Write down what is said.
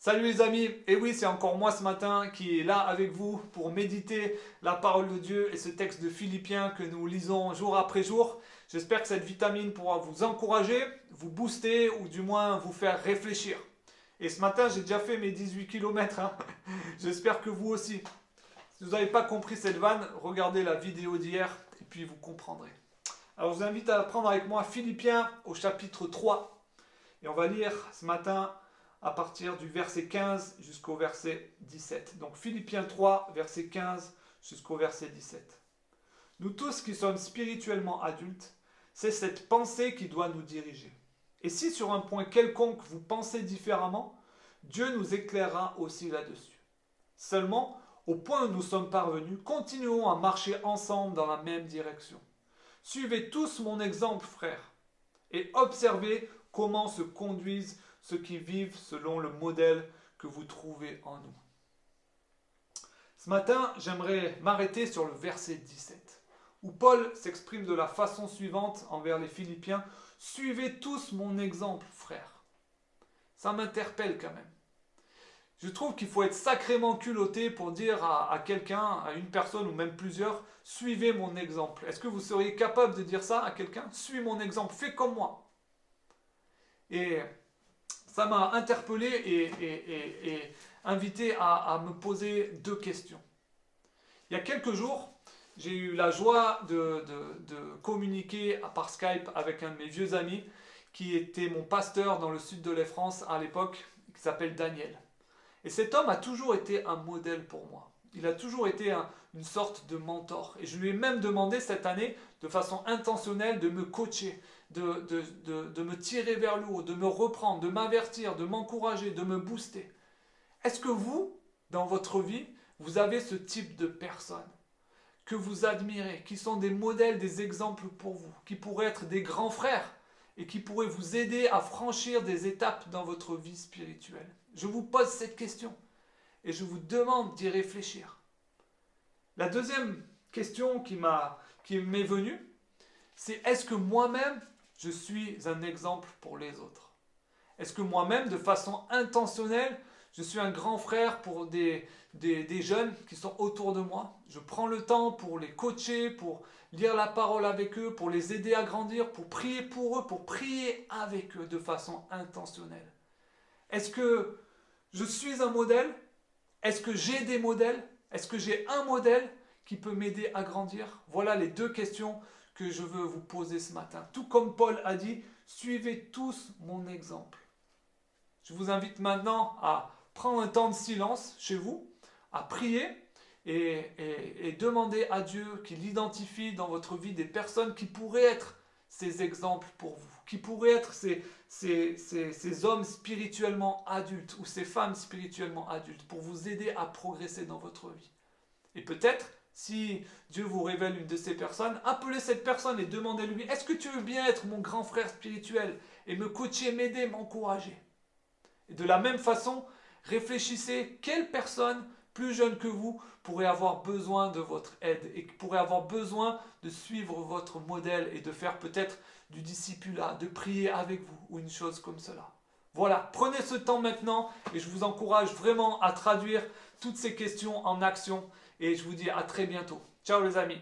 Salut les amis, et oui c'est encore moi ce matin qui est là avec vous pour méditer la parole de Dieu et ce texte de Philippiens que nous lisons jour après jour. J'espère que cette vitamine pourra vous encourager, vous booster ou du moins vous faire réfléchir. Et ce matin j'ai déjà fait mes 18 km, j'espère que vous aussi. Si vous n'avez pas compris cette vanne, regardez la vidéo d'hier et puis vous comprendrez. Alors je vous invite à prendre avec moi Philippiens au chapitre 3 et on va lire ce matin à partir du verset 15 jusqu'au verset 17. Donc Philippiens 3, verset 15 jusqu'au verset 17. Nous tous qui sommes spirituellement adultes, c'est cette pensée qui doit nous diriger. Et si sur un point quelconque vous pensez différemment, Dieu nous éclairera aussi là-dessus. Seulement, au point où nous sommes parvenus, continuons à marcher ensemble dans la même direction. Suivez tous mon exemple, frères, et observez comment se conduisent ceux qui vivent selon le modèle que vous trouvez en nous. Ce matin, j'aimerais m'arrêter sur le verset 17, où Paul s'exprime de la façon suivante envers les Philippiens. Suivez tous mon exemple, frères. Ça m'interpelle quand même. Je trouve qu'il faut être sacrément culotté pour dire à quelqu'un, à une personne ou même plusieurs, suivez mon exemple. Est-ce que vous seriez capable de dire ça à quelqu'un? Suis mon exemple, fais comme moi. Et ça m'a interpellé et invité à me poser deux questions. Il y a quelques jours, j'ai eu la joie de communiquer par Skype avec un de mes vieux amis qui était mon pasteur dans le sud de la France à l'époque, qui s'appelle Daniel. Et cet homme a toujours été un modèle pour moi. Il a toujours été une sorte de mentor. Et je lui ai même demandé cette année, de façon intentionnelle, de me coacher, de me tirer vers le haut, de me reprendre, de m'avertir, de m'encourager, de me booster. Est-ce que vous, dans votre vie, vous avez ce type de personnes que vous admirez, qui sont des modèles, des exemples pour vous, qui pourraient être des grands frères et qui pourraient vous aider à franchir des étapes dans votre vie spirituelle? Je vous pose cette question et je vous demande d'y réfléchir. La deuxième question qui m'est venue, c'est est-ce que moi-même, je suis un exemple pour les autres? Est-ce que moi-même, de façon intentionnelle, je suis un grand frère pour des jeunes qui sont autour de moi? Je prends le temps pour les coacher, pour lire la parole avec eux, pour les aider à grandir, pour prier pour eux, pour prier avec eux de façon intentionnelle. Est-ce que je suis un modèle? Est-ce que j'ai des modèles? Est-ce que j'ai un modèle qui peut m'aider à grandir? Voilà les deux questions que je veux vous poser ce matin. Tout comme Paul a dit, suivez tous mon exemple. Je vous invite maintenant à prendre un temps de silence chez vous, à prier et demander à Dieu qu'il identifie dans votre vie des personnes qui pourraient être ces exemples pour vous, qui pourraient être ces hommes spirituellement adultes ou ces femmes spirituellement adultes pour vous aider à progresser dans votre vie. Et peut-être, si Dieu vous révèle une de ces personnes, appelez cette personne et demandez-lui, est-ce que tu veux bien être mon grand frère spirituel et me coacher, m'aider, m'encourager? Et de la même façon, réfléchissez quelle personne plus jeune que vous pourrait avoir besoin de votre aide et pourrait avoir besoin de suivre votre modèle et de faire peut-être du discipulat, de prier avec vous ou une chose comme cela. Voilà, prenez ce temps maintenant et je vous encourage vraiment à traduire toutes ces questions en action et je vous dis à très bientôt. Ciao les amis.